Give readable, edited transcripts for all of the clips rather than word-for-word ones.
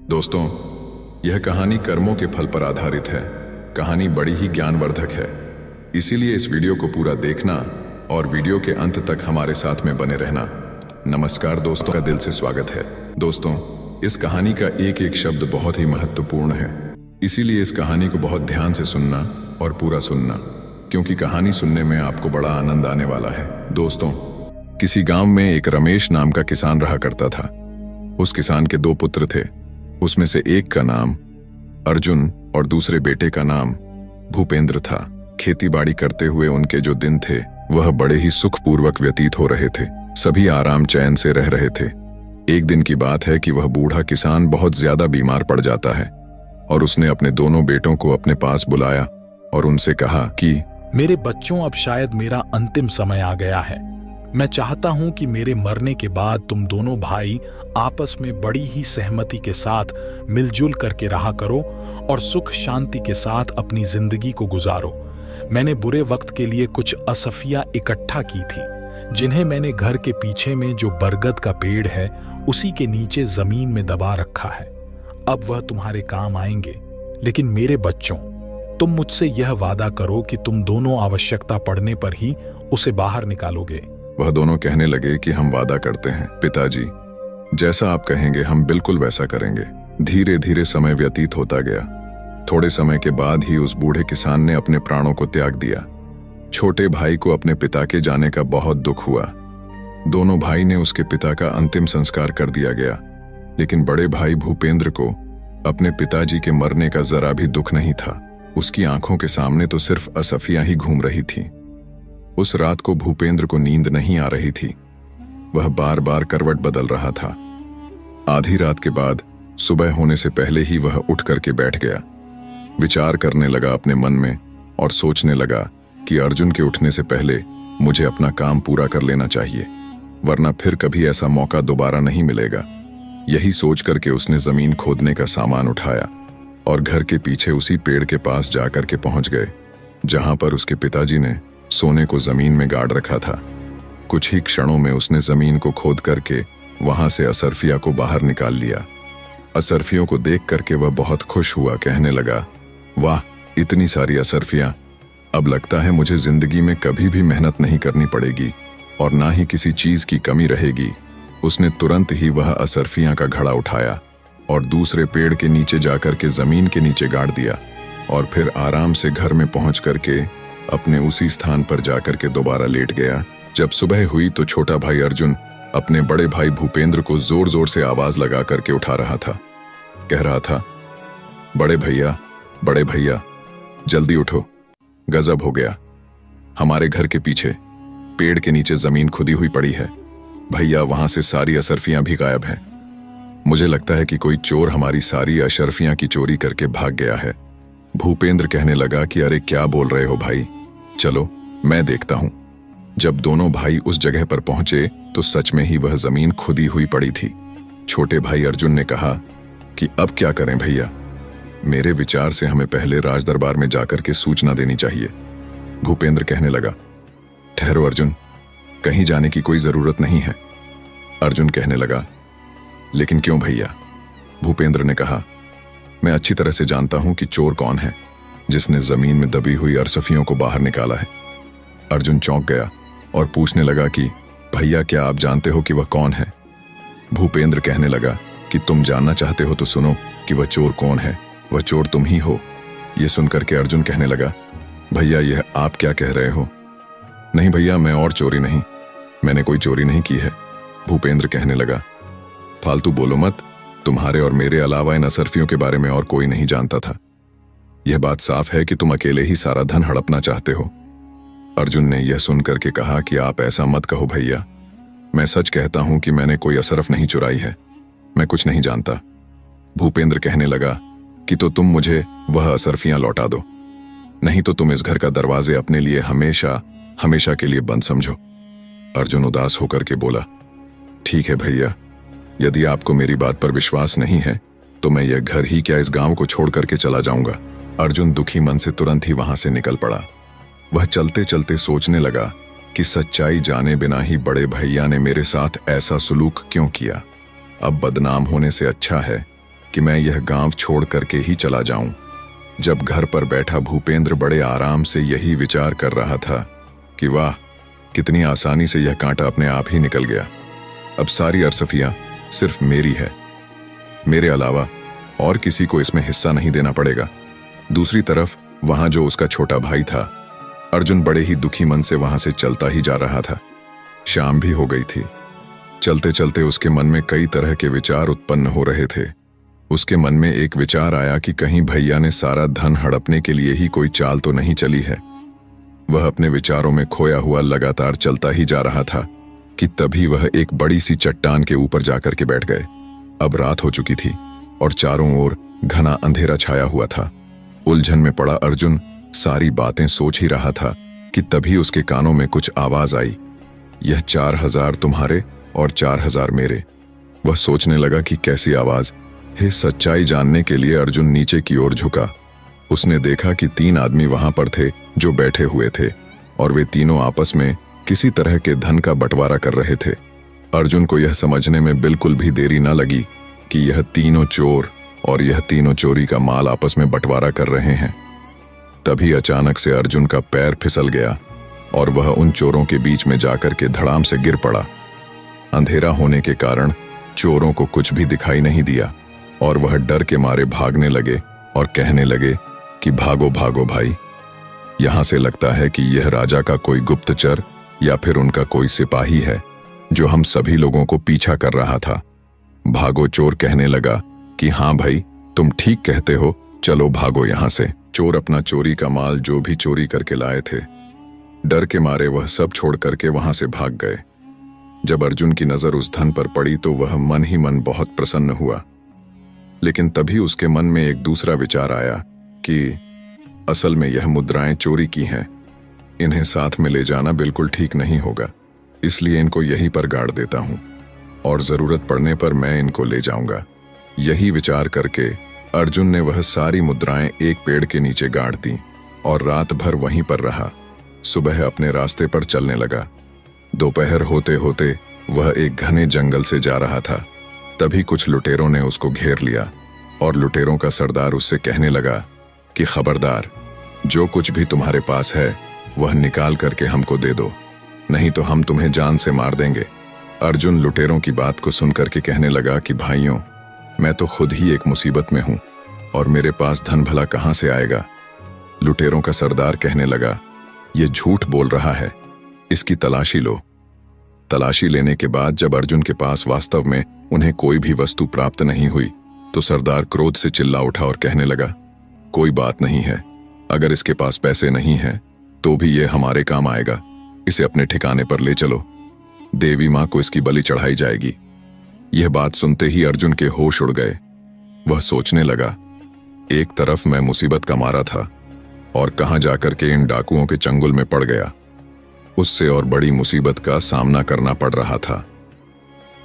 दोस्तों, यह कहानी कर्मों के फल पर आधारित है। कहानी बड़ी ही ज्ञानवर्धक है, इसीलिए इस वीडियो को पूरा देखना और वीडियो के अंत तक हमारे साथ में बने रहना। नमस्कार दोस्तों, का दिल से स्वागत है। दोस्तों, इस कहानी का एक एक शब्द बहुत ही महत्वपूर्ण है, इसीलिए इस कहानी को बहुत ध्यान से सुनना और पूरा सुनना, क्योंकि कहानी सुनने में आपको बड़ा आनंद आने वाला है। दोस्तों, किसी गांव में एक रमेश नाम का किसान रहा करता था। उस किसान के दो पुत्र थे। उसमें से एक का नाम अर्जुन और दूसरे बेटे का नाम भूपेंद्र था। खेतीबाड़ी करते हुए उनके जो दिन थे वह बड़े ही सुखपूर्वक व्यतीत हो रहे थे। सभी आराम चैन से रह रहे थे। एक दिन की बात है कि वह बूढ़ा किसान बहुत ज्यादा बीमार पड़ जाता है और उसने अपने दोनों बेटों को अपने पास बुलाया और उनसे कहा कि मेरे बच्चों, अब शायद मेरा अंतिम समय आ गया है। मैं चाहता हूं कि मेरे मरने के बाद तुम दोनों भाई आपस में बड़ी ही सहमति के साथ मिलजुल करके रहा करो और सुख शांति के साथ अपनी जिंदगी को गुजारो। मैंने बुरे वक्त के लिए कुछ असफियां इकट्ठा की थी, जिन्हें मैंने घर के पीछे में जो बरगद का पेड़ है उसी के नीचे जमीन में दबा रखा है। अब वह तुम्हारे काम आएंगे। लेकिन मेरे बच्चों, तुम मुझसे यह वादा करो कि तुम दोनों आवश्यकता पड़ने पर ही उसे बाहर निकालोगे। वह दोनों कहने लगे कि हम वादा करते हैं पिताजी, जैसा आप कहेंगे हम बिल्कुल वैसा करेंगे। धीरे धीरे समय व्यतीत होता गया। थोड़े समय के बाद ही उस बूढ़े किसान ने अपने प्राणों को त्याग दिया। छोटे भाई को अपने पिता के जाने का बहुत दुख हुआ। दोनों भाई ने उसके पिता का अंतिम संस्कार कर दिया गया, लेकिन बड़े भाई भूपेंद्र को अपने पिताजी के मरने का जरा भी दुख नहीं था। उसकी आंखों के सामने तो सिर्फ असफियां ही घूम रही थी। उस रात को भूपेंद्र को नींद नहीं आ रही थी। वह बार बार करवट बदल रहा था। आधी रात के बाद सुबह होने से पहले ही वह उठ करके बैठ गया। विचार करने लगा अपने मन में और सोचने लगा कि अर्जुन के उठने से पहले मुझे अपना काम पूरा कर लेना चाहिए, वरना फिर कभी ऐसा मौका दोबारा नहीं मिलेगा। यही सोच करके उसने जमीन खोदने का सामान उठाया और घर के पीछे उसी पेड़ के पास जाकर के पहुंच गए जहां पर उसके पिताजी ने सोने को जमीन में गाड़ रखा था। कुछ ही क्षणों में उसने जमीन को खोद करके वहां से असरफिया को बाहर निकाल लिया। असरफियों को देख करके वह बहुत खुश हुआ। कहने लगा, वाह, इतनी सारी असरफियां! अब लगता है मुझे जिंदगी में कभी भी मेहनत नहीं करनी पड़ेगी और ना ही किसी चीज की कमी रहेगी। उसने तुरंत ही वह असरफियां का घड़ा उठाया और दूसरे पेड़ के नीचे जाकर के जमीन के नीचे गाड़ दिया और फिर आराम से घर में पहुंच करके अपने उसी स्थान पर जाकर के दोबारा लेट गया। जब सुबह हुई तो छोटा भाई अर्जुन अपने बड़े भाई भूपेंद्र को जोर जोर से आवाज लगा करके उठा रहा था। कह रहा था, बड़े भैया, जल्दी उठो, गजब हो गया। हमारे घर के पीछे पेड़ के नीचे जमीन खुदी हुई पड़ी है। भैया, वहां से सारी असरफियां भी गायब हैं। मुझे लगता है कि कोई चोर हमारी सारी असरफियां की चोरी करके भाग गया है। भूपेंद्र कहने लगा कि अरे क्या बोल रहे हो भाई, चलो मैं देखता हूं। जब दोनों भाई उस जगह पर पहुंचे तो सच में ही वह जमीन खुदी हुई पड़ी थी। छोटे भाई अर्जुन ने कहा कि अब क्या करें भैया, मेरे विचार से हमें पहले राज दरबार में जाकर के सूचना देनी चाहिए। भूपेंद्र कहने लगा, ठहरो अर्जुन, कहीं जाने की कोई जरूरत नहीं है। अर्जुन कहने लगा, लेकिन क्यों भैया? भूपेंद्र ने कहा, मैं अच्छी तरह से जानता हूं कि चोर कौन है जिसने जमीन में दबी हुई असरफियों को बाहर निकाला है। अर्जुन चौंक गया और पूछने लगा कि भैया, क्या आप जानते हो कि वह कौन है? भूपेंद्र कहने लगा कि तुम जानना चाहते हो तो सुनो कि वह चोर कौन है। वह चोर तुम ही हो। यह सुनकर के अर्जुन कहने लगा, भैया, यह आप क्या कह रहे हो? नहीं भैया, मैं और चोरी नहीं, मैंने कोई चोरी नहीं की है। भूपेंद्र कहने लगा, फालतू बोलो मत, तुम्हारे और मेरे अलावा इन असरफियों के बारे में और कोई नहीं जानता था। यह बात साफ है कि तुम अकेले ही सारा धन हड़पना चाहते हो। अर्जुन ने यह सुनकर के कहा कि आप ऐसा मत कहो भैया, मैं सच कहता हूं कि मैंने कोई असरफ नहीं चुराई है, मैं कुछ नहीं जानता। भूपेंद्र कहने लगा कि तो तुम मुझे वह असरफियां लौटा दो, नहीं तो तुम इस घर का दरवाजे अपने लिए हमेशा हमेशा के लिए बंद समझो। अर्जुन उदास होकर के बोला, ठीक है भैया, यदि आपको मेरी बात पर विश्वास नहीं है तो मैं यह घर ही क्या इस गांव को छोड़ करके चला जाऊंगा। अर्जुन दुखी मन से तुरंत ही वहां से निकल पड़ा। वह चलते चलते सोचने लगा कि सच्चाई जाने बिना ही बड़े भैया ने मेरे साथ ऐसा सुलूक क्यों किया। अब बदनाम होने से अच्छा है कि मैं यह गांव छोड़ करके ही चला जाऊं। जब घर पर बैठा भूपेंद्र बड़े आराम से यही विचार कर रहा था कि वाह, कितनी आसानी से यह कांटा अपने आप ही निकल गया। अब सारी अरसफियां सिर्फ मेरी है, मेरे अलावा और किसी को इसमें हिस्सा नहीं देना पड़ेगा। दूसरी तरफ वहां जो उसका छोटा भाई था, अर्जुन बड़े ही दुखी मन से वहां से चलता ही जा रहा था। शाम भी हो गई थी। चलते चलते उसके मन में कई तरह के विचार उत्पन्न हो रहे थे। उसके मन में एक विचार आया कि कहीं भैया ने सारा धन हड़पने के लिए ही कोई चाल तो नहीं चली है। वह अपने विचारों में खोया हुआ लगातार चलता ही जा रहा था कि तभी वह एक बड़ी सी चट्टान के ऊपर जाकर के बैठ गए। अब रात हो चुकी थी और चारों ओर घना अंधेरा छाया हुआ था। उलझन में पड़ा अर्जुन सारी बातें सोच ही रहा था कि तभी उसके कानों में कुछ आवाज आई, यह 4000 तुम्हारे और 4000 मेरे। वह सोचने लगा कि कैसी आवाज है। सच्चाई जानने के लिए अर्जुन नीचे की ओर झुका। उसने देखा कि 3 आदमी वहां पर थे जो बैठे हुए थे और वे तीनों आपस में किसी तरह के धन का बंटवारा कर रहे थे। अर्जुन को यह समझने में बिल्कुल भी देरी न लगी कि यह तीनों चोर और यह तीनों चोरी का माल आपस में बंटवारा कर रहे हैं। तभी अचानक से अर्जुन का पैर फिसल गया और वह उन चोरों के बीच में जाकर के धड़ाम से गिर पड़ा। अंधेरा होने के कारण चोरों को कुछ भी दिखाई नहीं दिया और वह डर के मारे भागने लगे और कहने लगे कि भागो भागो भाई, यहां से लगता है कि यह राजा का कोई गुप्तचर या फिर उनका कोई सिपाही है जो हम सभी लोगों को पीछा कर रहा था। भागो। चोर कहने लगा कि हाँ भाई, तुम ठीक कहते हो, चलो भागो यहां से। चोर अपना चोरी का माल जो भी चोरी करके लाए थे, डर के मारे वह सब छोड़ करके वहां से भाग गए। जब अर्जुन की नजर उस धन पर पड़ी तो वह मन ही मन बहुत प्रसन्न हुआ। लेकिन तभी उसके मन में एक दूसरा विचार आया कि असल में यह मुद्राएं चोरी की हैं, इन्हें साथ में ले जाना बिल्कुल ठीक नहीं होगा, इसलिए इनको यहीं पर गाड़ देता हूं और जरूरत पड़ने पर मैं इनको ले जाऊंगा। यही विचार करके अर्जुन ने वह सारी मुद्राएं एक पेड़ के नीचे गाड़ दी और रात भर वहीं पर रहा। सुबह अपने रास्ते पर चलने लगा। दोपहर होते होते वह एक घने जंगल से जा रहा था। तभी कुछ लुटेरों ने उसको घेर लिया और लुटेरों का सरदार उससे कहने लगा कि खबरदार, जो कुछ भी तुम्हारे पास है वह निकाल करके हमको दे दो, नहीं तो हम तुम्हें जान से मार देंगे। अर्जुन लुटेरों की बात को सुनकर के कहने लगा कि भाइयों, मैं तो खुद ही एक मुसीबत में हूं और मेरे पास धन भला कहां से आएगा। लुटेरों का सरदार कहने लगा, ये झूठ बोल रहा है, इसकी तलाशी लो। तलाशी लेने के बाद जब अर्जुन के पास वास्तव में उन्हें कोई भी वस्तु प्राप्त नहीं हुई तो सरदार क्रोध से चिल्ला उठा और कहने लगा, कोई बात नहीं है, अगर इसके पास पैसे नहीं हैं तो भी ये हमारे काम आएगा, इसे अपने ठिकाने पर ले चलो, देवी मां को इसकी बलि चढ़ाई जाएगी। यह बात सुनते ही अर्जुन के होश उड़ गए। वह सोचने लगा, एक तरफ मैं मुसीबत का मारा था और कहां जाकर के इन डाकुओं के चंगुल में पड़ गया, उससे और बड़ी मुसीबत का सामना करना पड़ रहा था।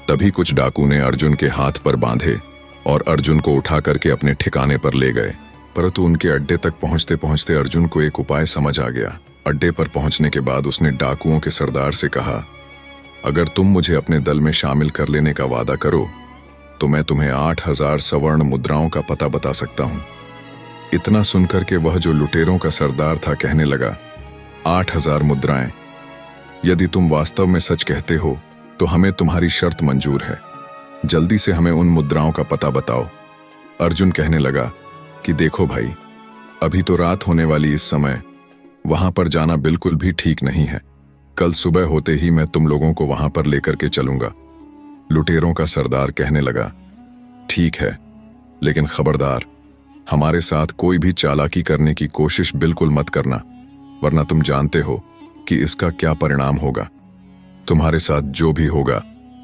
तभी कुछ डाकू ने अर्जुन के हाथ पर बांधे और अर्जुन को उठा करके अपने ठिकाने पर ले गए। परंतु उनके अड्डे तक पहुंचते पहुंचते अर्जुन को एक उपाय समझ आ गया। अड्डे पर पहुंचने के बाद उसने डाकुओं के सरदार से कहा, अगर तुम मुझे अपने दल में शामिल कर लेने का वादा करो तो मैं तुम्हें 8000 स्वर्ण मुद्राओं का पता बता सकता हूं। इतना सुनकर के वह जो लुटेरों का सरदार था कहने लगा, 8000 मुद्राएं? यदि तुम वास्तव में सच कहते हो तो हमें तुम्हारी शर्त मंजूर है, जल्दी से हमें उन मुद्राओं का पता बताओ। अर्जुन कहने लगा कि देखो भाई, अभी तो रात होने वाली इस समय वहां पर जाना बिल्कुल भी ठीक नहीं है। कल सुबह होते ही मैं तुम लोगों को वहां पर लेकर के चलूंगा। लुटेरों का सरदार कहने लगा, ठीक है, लेकिन खबरदार, हमारे साथ कोई भी चालाकी करने की कोशिश बिल्कुल मत करना, वरना तुम जानते हो कि इसका क्या परिणाम होगा। तुम्हारे साथ जो भी होगा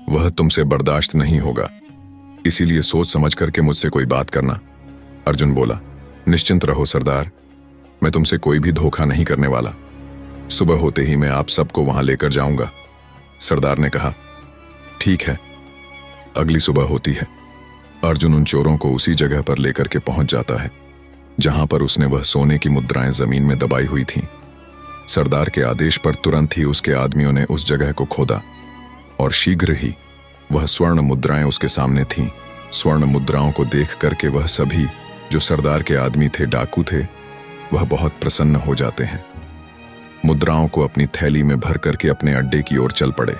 वह तुमसे बर्दाश्त नहीं होगा, इसीलिए सोच समझ करके मुझसे कोई बात करना। अर्जुन बोला, निश्चिंत रहो सरदार, मैं तुमसे कोई भी धोखा नहीं करने वाला। सुबह होते ही मैं आप सबको वहां लेकर जाऊंगा। सरदार ने कहा, ठीक है। अगली सुबह होती है। अर्जुन उन चोरों को उसी जगह पर लेकर के पहुंच जाता है जहां पर उसने वह सोने की मुद्राएं जमीन में दबाई हुई थीं। सरदार के आदेश पर तुरंत ही उसके आदमियों ने उस जगह को खोदा और शीघ्र ही वह स्वर्ण मुद्राएं उसके सामने थीं। स्वर्ण मुद्राओं को देख करके वह सभी जो सरदार के आदमी थे, डाकू थे, वह बहुत प्रसन्न हो जाते हैं। मुद्राओं को अपनी थैली में भर करके अपने अड्डे की ओर चल पड़े।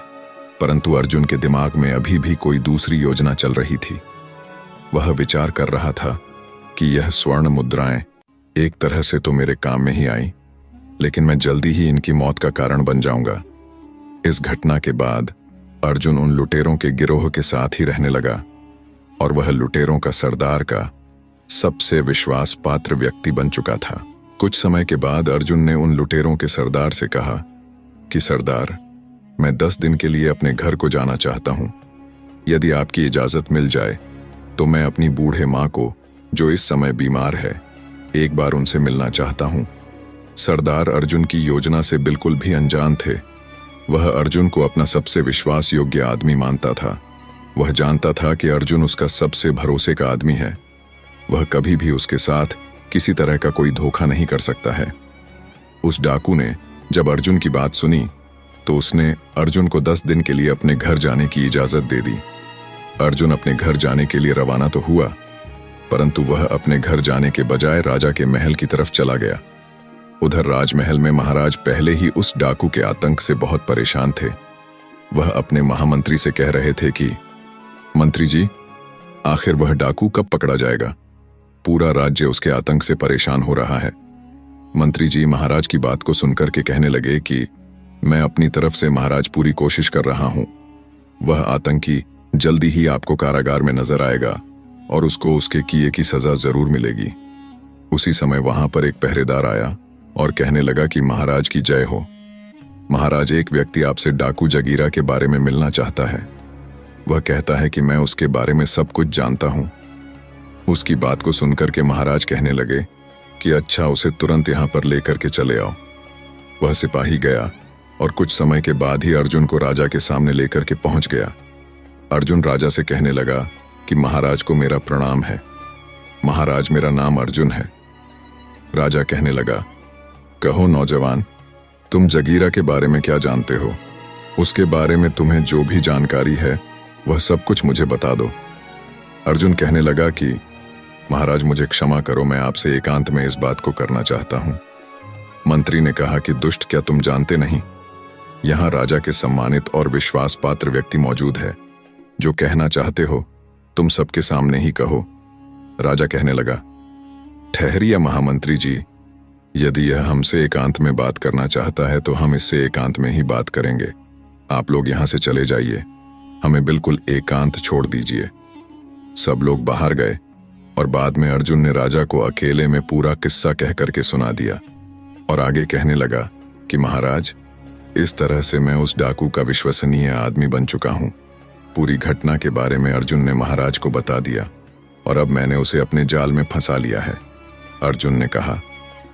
परंतु अर्जुन के दिमाग में अभी भी कोई दूसरी योजना चल रही थी। वह विचार कर रहा था कि यह स्वर्ण मुद्राएं एक तरह से तो मेरे काम में ही आई, लेकिन मैं जल्दी ही इनकी मौत का कारण बन जाऊंगा। इस घटना के बाद अर्जुन उन लुटेरों के गिरोह के साथ ही रहने लगा और वह लुटेरों का सरदार का सबसे विश्वास पात्र व्यक्ति बन चुका था। कुछ समय के बाद अर्जुन ने उन लुटेरों के सरदार से कहा कि सरदार, मैं 10 दिन के लिए अपने घर को जाना चाहता हूं। यदि आपकी इजाजत मिल जाए तो मैं अपनी बूढ़े मां को, जो इस समय बीमार है, एक बार उनसे मिलना चाहता हूं। सरदार अर्जुन की योजना से बिल्कुल भी अनजान थे। वह अर्जुन को अपना सबसे विश्वास योग्य आदमी मानता था। वह जानता था कि अर्जुन उसका सबसे भरोसे का आदमी है। वह कभी भी उसके साथ किसी तरह का कोई धोखा नहीं कर सकता है। उस डाकू ने जब अर्जुन की बात सुनी तो उसने अर्जुन को 10 दिन के लिए अपने घर जाने की इजाजत दे दी। अर्जुन अपने घर जाने के लिए रवाना तो हुआ, परंतु वह अपने घर जाने के बजाय राजा के महल की तरफ चला गया। उधर राजमहल में महाराज पहले ही उस डाकू के आतंक से बहुत परेशान थे। वह अपने महामंत्री से कह रहे थे कि मंत्री जी, आखिर वह डाकू कब पकड़ा जाएगा? पूरा राज्य उसके आतंक से परेशान हो रहा है। मंत्री जी महाराज की बात को सुनकर के कहने लगे कि मैं अपनी तरफ से महाराज पूरी कोशिश कर रहा हूं। वह आतंकी जल्दी ही आपको कारागार में नजर आएगा और उसको उसके किए की सजा जरूर मिलेगी। उसी समय वहां पर एक पहरेदार आया और कहने लगा कि महाराज की जय हो। महाराज, एक व्यक्ति आपसे डाकू जगीरा के बारे में मिलना चाहता है। वह कहता है कि मैं उसके बारे में सब कुछ जानता हूं। उसकी बात को सुनकर के महाराज कहने लगे कि अच्छा, उसे तुरंत यहां पर लेकर के चले आओ। वह सिपाही गया और कुछ समय के बाद ही अर्जुन को राजा के सामने लेकर के पहुंच गया। अर्जुन राजा से कहने लगा कि महाराज को मेरा प्रणाम है। महाराज, मेरा नाम अर्जुन है। राजा कहने लगा, कहो नौजवान, तुम जगीरा के बारे में क्या जानते हो? उसके बारे में तुम्हें जो भी जानकारी है वह सब कुछ मुझे बता दो। अर्जुन कहने लगा कि महाराज, मुझे क्षमा करो, मैं आपसे एकांत में इस बात को करना चाहता हूं। मंत्री ने कहा कि दुष्ट, क्या तुम जानते नहीं, यहां राजा के सम्मानित और विश्वास पात्र व्यक्ति मौजूद है। जो कहना चाहते हो तुम सबके सामने ही कहो। राजा कहने लगा, ठहरिए महामंत्री जी, यदि यह हमसे एकांत में बात करना चाहता है तो हम इससे एकांत में ही बात करेंगे। आप लोग यहां से चले जाइए, हमें बिल्कुल एकांत छोड़ दीजिए। सब लोग बाहर गए और बाद में अर्जुन ने राजा को अकेले में पूरा किस्सा कह करके सुना दिया और आगे कहने लगा कि महाराज, इस तरह से मैं उस डाकू का विश्वसनीय आदमी बन चुका हूं। पूरी घटना के बारे में अर्जुन ने महाराज को बता दिया और अब मैंने उसे अपने जाल में फंसा लिया है। अर्जुन ने कहा,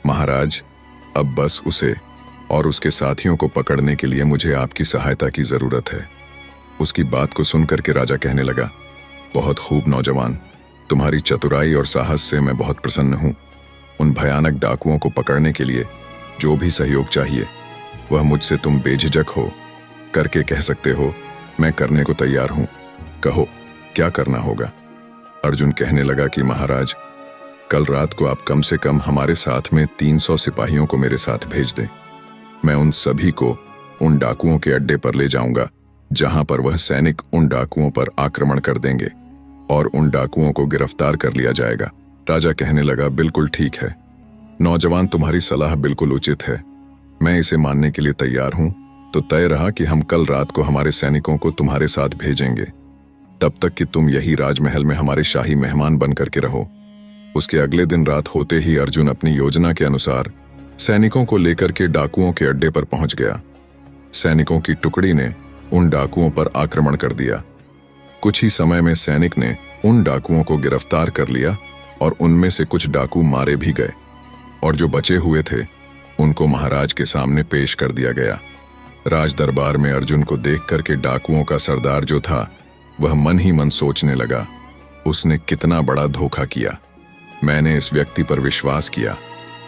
महाराज, अब बस उसे और उसके साथियों को पकड़ने के लिए मुझे आपकी सहायता की जरूरत है। उसकी बात को सुनकर के राजा कहने लगा, बहुत खूब नौजवान, तुम्हारी चतुराई और साहस से मैं बहुत प्रसन्न हूं। उन भयानक डाकुओं को पकड़ने के लिए जो भी सहयोग चाहिए वह मुझसे तुम बेझिझक हो करके कह सकते हो। मैं करने को तैयार हूं, कहो क्या करना होगा? अर्जुन कहने लगा कि महाराज, कल रात को आप कम से कम हमारे साथ में 300 सिपाहियों को मेरे साथ भेज दें। मैं उन सभी को उन डाकुओं के अड्डे पर ले जाऊंगा जहां पर वह सैनिक उन डाकुओं पर आक्रमण कर देंगे और उन डाकुओं को गिरफ्तार कर लिया जाएगा। राजा कहने लगा, बिल्कुल ठीक है नौजवान, तुम्हारी सलाह बिल्कुल उचित है, मैं इसे मानने के लिए तैयार हूं। तो तय रहा कि हम कल रात को हमारे सैनिकों को तुम्हारे साथ भेजेंगे, तब तक कि तुम यही राजमहल में हमारे शाही मेहमान बन करके रहो। उसके अगले दिन रात होते ही अर्जुन अपनी योजना के अनुसार सैनिकों को लेकर के डाकुओं के अड्डे पर पहुंच गया। सैनिकों की टुकड़ी ने उन डाकुओं पर आक्रमण कर दिया। कुछ ही समय में सैनिक ने उन डाकुओं को गिरफ्तार कर लिया और उनमें से कुछ डाकू मारे भी गए और जो बचे हुए थे उनको महाराज के सामने पेश कर दिया गया। राज दरबार में अर्जुन को देख करके डाकुओं का सरदार जो था वह मन ही मन सोचने लगा, उसने कितना बड़ा धोखा किया। मैंने इस व्यक्ति पर विश्वास किया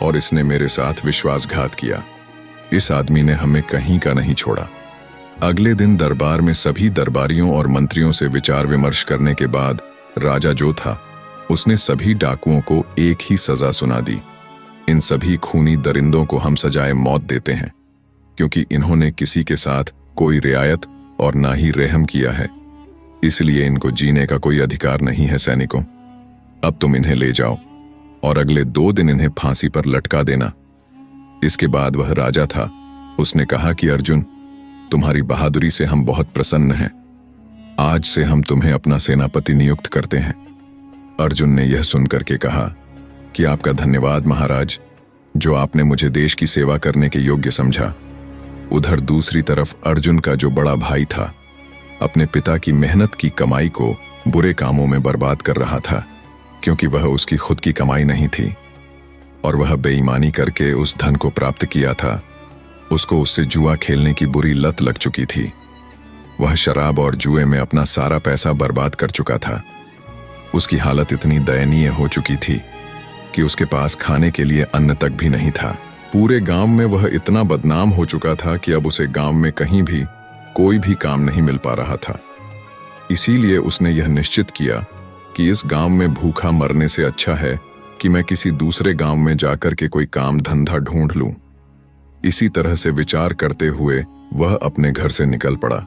और इसने मेरे साथ विश्वासघात किया। इस आदमी ने हमें कहीं का नहीं छोड़ा। अगले दिन दरबार में सभी दरबारियों और मंत्रियों से विचार विमर्श करने के बाद राजा जो था उसने सभी डाकुओं को एक ही सजा सुना दी। इन सभी खूनी दरिंदों को हम सजाए मौत देते हैं, क्योंकि इन्होंने किसी के साथ कोई रियायत और ना ही रहम किया है। इसलिए इनको जीने का कोई अधिकार नहीं है। सैनिकों, अब तुम इन्हें ले जाओ और अगले 2 दिन इन्हें फांसी पर लटका देना। इसके बाद वह राजा था, उसने कहा कि अर्जुन, तुम्हारी बहादुरी से हम बहुत प्रसन्न हैं। आज से हम तुम्हें अपना सेनापति नियुक्त करते हैं। अर्जुन ने यह सुनकर के कहा कि आपका धन्यवाद महाराज, जो आपने मुझे देश की सेवा करने के योग्य समझा। उधर दूसरी तरफ अर्जुन का जो बड़ा भाई था अपने पिता की मेहनत की कमाई को बुरे कामों में बर्बाद कर रहा था, क्योंकि वह उसकी खुद की कमाई नहीं थी और वह बेईमानी करके उस धन को प्राप्त किया था। उसको उससे जुआ खेलने की बुरी लत लग चुकी थी। वह शराब और जुए में अपना सारा पैसा बर्बाद कर चुका था। उसकी हालत इतनी दयनीय हो चुकी थी कि उसके पास खाने के लिए अन्न तक भी नहीं था। पूरे गांव में वह इतना बदनाम हो चुका था कि अब उसे गांव में कहीं भी कोई भी काम नहीं मिल पा रहा था। इसीलिए उसने यह निश्चित किया कि इस गांव में भूखा मरने से अच्छा है कि मैं किसी दूसरे गांव में जाकर के कोई काम धंधा ढूंढ लूं। इसी तरह से विचार करते हुए वह अपने घर से निकल पड़ा।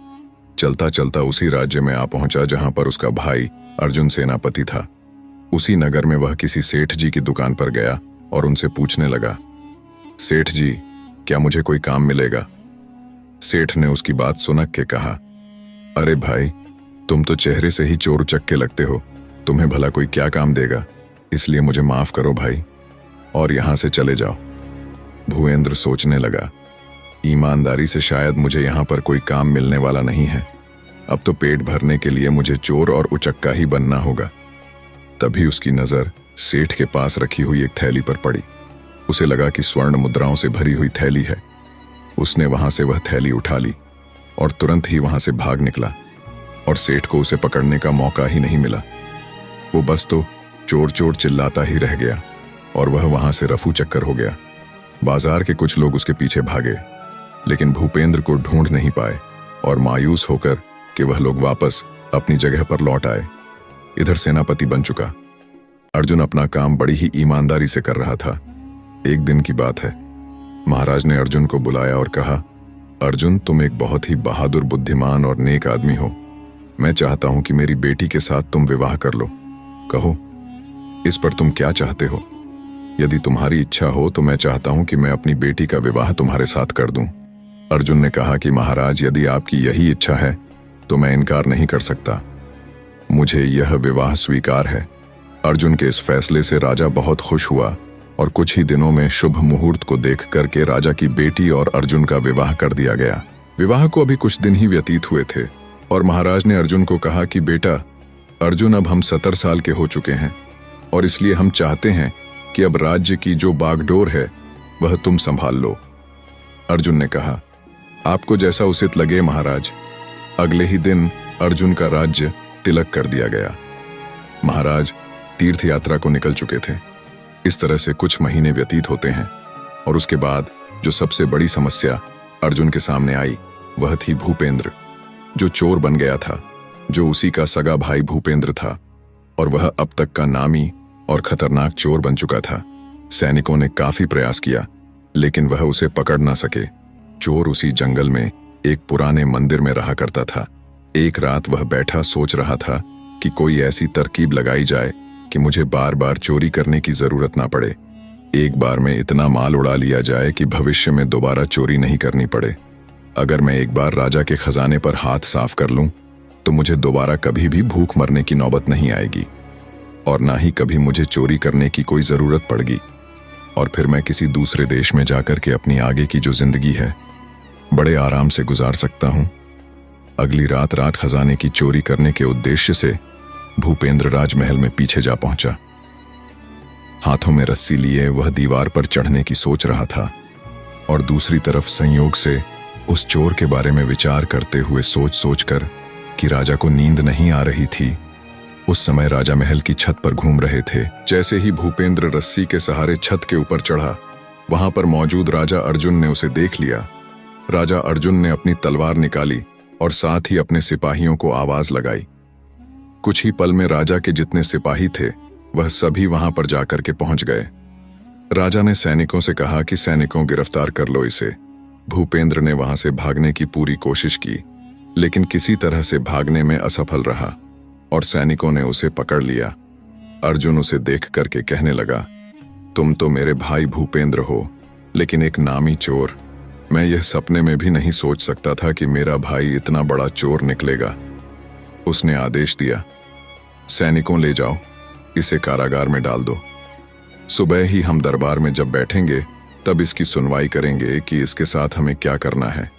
चलता चलता उसी राज्य में आ पहुंचा जहां पर उसका भाई अर्जुन सेनापति था। उसी नगर में वह किसी सेठ जी की दुकान पर गया और उनसे पूछने लगा, सेठ जी, क्या मुझे कोई काम मिलेगा? सेठ ने उसकी बात सुनक के कहा, अरे भाई, तुम तो चेहरे से ही चोर उचक्के लगते हो, तुम्हें भला कोई क्या काम देगा? इसलिए मुझे माफ करो भाई और यहां से चले जाओ। भूपेंद्र सोचने लगा, ईमानदारी से शायद मुझे यहां पर कोई काम मिलने वाला नहीं है। अब तो पेट भरने के लिए मुझे चोर और उचक्का ही बनना होगा। तभी उसकी नजर सेठ के पास रखी हुई एक थैली पर पड़ी। उसे लगा कि स्वर्ण मुद्राओं से भरी हुई थैली है। उसने वहां से वह थैली उठा ली और तुरंत ही वहां से भाग निकला और सेठ को उसे पकड़ने का मौका ही नहीं मिला। वो बस तो चोर चोर चिल्लाता ही रह गया और वह वहां से रफू चक्कर हो गया। बाजार के कुछ लोग उसके पीछे भागे, लेकिन भूपेंद्र को ढूंढ नहीं पाए और मायूस होकर कि वह लोग वापस अपनी जगह पर लौट आए। इधर सेनापति बन चुका अर्जुन अपना काम बड़ी ही ईमानदारी से कर रहा था। एक दिन की बात है, महाराज ने अर्जुन को बुलाया और कहा, अर्जुन, तुम एक बहुत ही बहादुर, बुद्धिमान और नेक आदमी हो। मैं चाहता हूं कि मेरी बेटी के साथ तुम विवाह कर लो। कहो, इस पर तुम क्या चाहते हो? यदि तुम्हारी इच्छा हो तो मैं चाहता हूं कि मैं अपनी बेटी का विवाह तुम्हारे साथ कर दूं। अर्जुन ने कहा कि महाराज, यदि आपकी यही इच्छा है तो मैं इनकार नहीं कर सकता। मुझे यह विवाह स्वीकार है। अर्जुन के इस फैसले से राजा बहुत खुश हुआ और कुछ ही दिनों में शुभ मुहूर्त को देख करके राजा की बेटी और अर्जुन का विवाह कर दिया गया। विवाह को अभी कुछ दिन ही व्यतीत हुए थे और महाराज ने अर्जुन को कहा कि बेटा अर्जुन, अब हम 70 साल के हो चुके हैं और इसलिए हम चाहते हैं कि अब राज्य की जो बागडोर है वह तुम संभाल लो। अर्जुन ने कहा, आपको जैसा उचित लगे महाराज। अगले ही दिन अर्जुन का राज्य तिलक कर दिया गया। महाराज तीर्थ यात्रा को निकल चुके थे। इस तरह से कुछ महीने व्यतीत होते हैं और उसके बाद जो सबसे बड़ी समस्या अर्जुन के सामने आई वह थी भूपेंद्र, जो चोर बन गया था, जो उसी का सगा भाई भूपेंद्र था और वह अब तक का नामी और खतरनाक चोर बन चुका था। सैनिकों ने काफी प्रयास किया लेकिन वह उसे पकड़ ना सके। चोर उसी जंगल में एक पुराने मंदिर में रहा करता था। एक रात वह बैठा सोच रहा था कि कोई ऐसी तरकीब लगाई जाए कि मुझे बार बार चोरी करने की जरूरत ना पड़े। एक बार में इतना माल उड़ा लिया जाए कि भविष्य में दोबारा चोरी नहीं करनी पड़े। अगर मैं एक बार राजा के खजाने पर हाथ साफ कर लूं तो मुझे दोबारा कभी भी भूख मरने की नौबत नहीं आएगी और ना ही कभी मुझे चोरी करने की कोई जरूरत पड़ेगी और फिर मैं किसी दूसरे देश में जाकर के अपनी आगे की जो जिंदगी है बड़े आराम से गुजार सकता हूं। अगली रात खजाने की चोरी करने के उद्देश्य से भूपेंद्र राजमहल में पीछे जा पहुंचा। हाथों में रस्सी लिए वह दीवार पर चढ़ने की सोच रहा था और दूसरी तरफ संयोग से उस चोर के बारे में विचार करते हुए सोच सोचकर कि राजा को नींद नहीं आ रही थी। उस समय राजा महल की छत पर घूम रहे थे। जैसे ही भूपेंद्र रस्सी के सहारे छत के ऊपर चढ़ा, वहां पर मौजूद राजा अर्जुन ने उसे देख लिया। राजा अर्जुन ने अपनी तलवार निकाली और साथ ही अपने सिपाहियों को आवाज लगाई, कुछ ही पल में राजा के जितने सिपाही थे वह सभी वहां पर जाकर के पहुंच गए। राजा ने सैनिकों से कहा कि सैनिकों गिरफ्तार कर लो इसे। भूपेंद्र ने वहां से भागने की पूरी कोशिश की, लेकिन किसी तरह से भागने में असफल रहा और सैनिकों ने उसे पकड़ लिया। अर्जुन उसे देख करके कहने लगा, तुम तो मेरे भाई भूपेंद्र हो, लेकिन एक नामी चोर। मैं यह सपने में भी नहीं सोच सकता था कि मेरा भाई इतना बड़ा चोर निकलेगा। उसने आदेश दिया, सैनिकों ले जाओ, इसे कारागार में डाल दो। सुबह ही हम दरबार में जब बैठेंगे तब इसकी सुनवाई करेंगे कि इसके साथ हमें क्या करना है।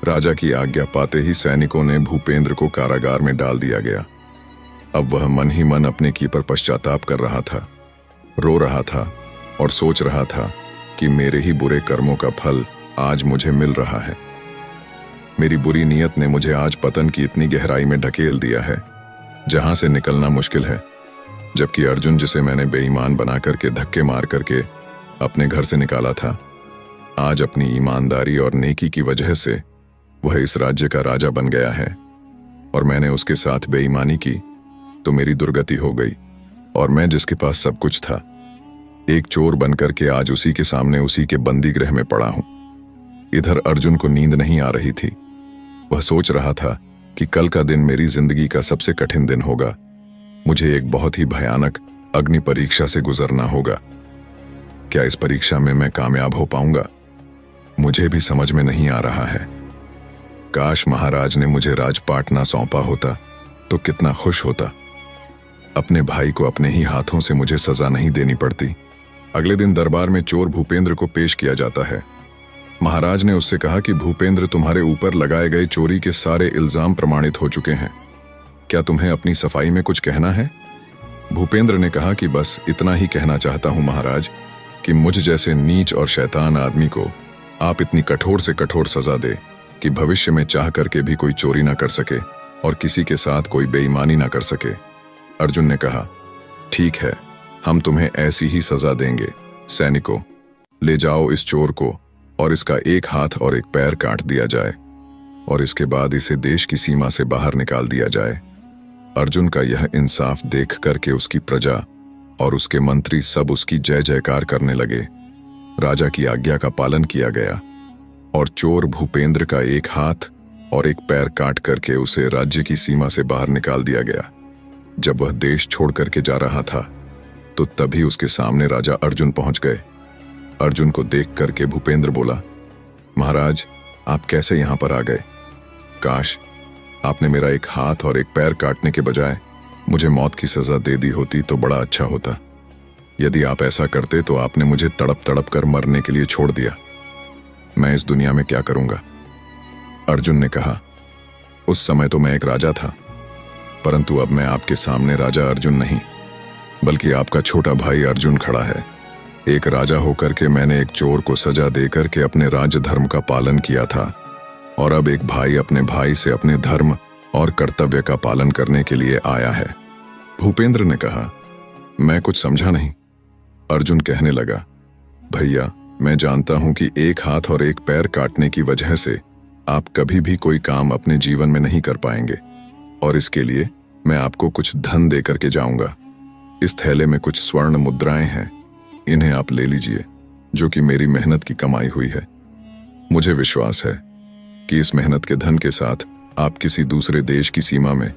राजा की आज्ञा पाते ही सैनिकों ने भूपेंद्र को कारागार में डाल दिया गया। अब वह मन ही मन अपने की पर पश्चाताप कर रहा था, रो रहा था और सोच रहा था कि मेरे ही बुरे कर्मों का फल आज मुझे मिल रहा है। मेरी बुरी नीयत ने मुझे आज पतन की इतनी गहराई में ढकेल दिया है जहां से निकलना मुश्किल है। जबकि अर्जुन, जिसे मैंने बेईमान बना करके धक्के मार करके अपने घर से निकाला था, आज अपनी ईमानदारी और नेकी की वजह से वह इस राज्य का राजा बन गया है और मैंने उसके साथ बेईमानी की तो मेरी दुर्गति हो गई और मैं जिसके पास सब कुछ था, एक चोर बनकर के आज उसी के सामने उसी के बंदी गृह में पड़ा हूं। इधर अर्जुन को नींद नहीं आ रही थी। वह सोच रहा था कि कल का दिन मेरी जिंदगी का सबसे कठिन दिन होगा। मुझे एक बहुत ही भयानक अग्नि परीक्षा से गुजरना होगा। क्या इस परीक्षा में मैं कामयाब हो पाऊंगा? मुझे भी समझ में नहीं आ रहा है। काश महाराज ने मुझे राजपाट ना सौंपा होता तो कितना खुश होता। अपने भाई को अपने ही हाथों से मुझे सजा नहीं देनी पड़ती। अगले दिन दरबार में चोर भूपेंद्र को पेश किया जाता है। महाराज ने उससे कहा कि भूपेंद्र, तुम्हारे ऊपर लगाए गए चोरी के सारे इल्जाम प्रमाणित हो चुके हैं। क्या तुम्हें अपनी सफाई में कुछ कहना है? भूपेंद्र ने कहा कि बस इतना ही कहना चाहता हूं महाराज कि मुझ जैसे नीच और शैतान आदमी को आप इतनी कठोर से कठोर सजा दे कि भविष्य में चाह करके भी कोई चोरी ना कर सके और किसी के साथ कोई बेईमानी ना कर सके। अर्जुन ने कहा, ठीक है, हम तुम्हें ऐसी ही सजा देंगे। सैनिकों, ले जाओ इस चोर को और इसका एक हाथ और एक पैर काट दिया जाए और इसके बाद इसे देश की सीमा से बाहर निकाल दिया जाए। अर्जुन का यह इंसाफ देख करके उसकी प्रजा और उसके मंत्री सब उसकी जय जयकार करने लगे। राजा की आज्ञा का पालन किया गया और चोर भूपेंद्र का एक हाथ और एक पैर काट करके उसे राज्य की सीमा से बाहर निकाल दिया गया। जब वह देश छोड़ करके जा रहा था तो तभी उसके सामने राजा अर्जुन पहुंच गए। अर्जुन को देख करके भूपेंद्र बोला, महाराज, आप कैसे यहां पर आ गए? काश आपने मेरा एक हाथ और एक पैर काटने के बजाय मुझे मौत की सजा दे दी होती तो बड़ा अच्छा होता। यदि आप ऐसा करते तो आपने मुझे तड़प तड़प कर मरने के लिए छोड़ दिया। मैं इस दुनिया में क्या करूंगा? अर्जुन ने कहा, उस समय तो मैं एक राजा था, परंतु अब मैं आपके सामने राजा अर्जुन नहीं बल्कि आपका छोटा भाई अर्जुन खड़ा है। एक राजा होकर के मैंने एक चोर को सजा देकर के अपने राज धर्म का पालन किया था और अब एक भाई अपने भाई से अपने धर्म और कर्तव्य का पालन करने के लिए आया है। भूपेंद्र ने कहा, मैं कुछ समझा नहीं। अर्जुन कहने लगा, भैया, मैं जानता हूं कि एक हाथ और एक पैर काटने की वजह से आप कभी भी कोई काम अपने जीवन में नहीं कर पाएंगे और इसके लिए मैं आपको कुछ धन दे करके जाऊंगा। इस थैले में कुछ स्वर्ण मुद्राएं हैं, इन्हें आप ले लीजिए, जो कि मेरी मेहनत की कमाई हुई है। मुझे विश्वास है कि इस मेहनत के धन के साथ आप किसी दूसरे देश की सीमा में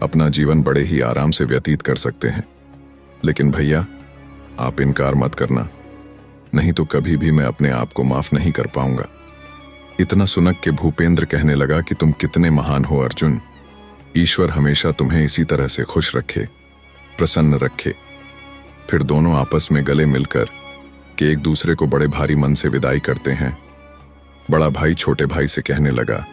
अपना जीवन बड़े ही आराम से व्यतीत कर सकते हैं। लेकिन भैया, आप इनकार मत करना, नहीं तो कभी भी मैं अपने आप को माफ नहीं कर पाऊंगा। इतना सुनक के भूपेंद्र कहने लगा कि तुम कितने महान हो अर्जुन। ईश्वर हमेशा तुम्हें इसी तरह से खुश रखे, प्रसन्न रखे। फिर दोनों आपस में गले मिलकर के एक दूसरे को बड़े भारी मन से विदाई करते हैं। बड़ा भाई छोटे भाई से कहने लगा,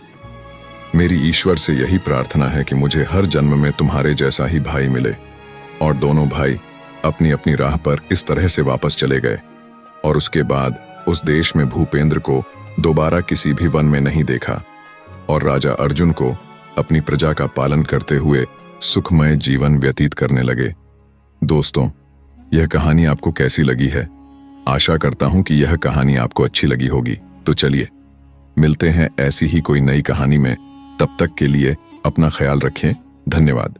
मेरी ईश्वर से यही प्रार्थना है कि मुझे हर जन्म में तुम्हारे जैसा ही भाई मिले। और दोनों भाई अपनी अपनी राह पर इस तरह से वापस चले गए और उसके बाद उस देश में भूपेंद्र को दोबारा किसी भी वन में नहीं देखा और राजा अर्जुन को अपनी प्रजा का पालन करते हुए सुखमय जीवन व्यतीत करने लगे। दोस्तों, यह कहानी आपको कैसी लगी है? आशा करता हूं कि यह कहानी आपको अच्छी लगी होगी। तो चलिए मिलते हैं ऐसी ही कोई नई कहानी में। तब तक के लिए अपना ख्याल रखें। धन्यवाद।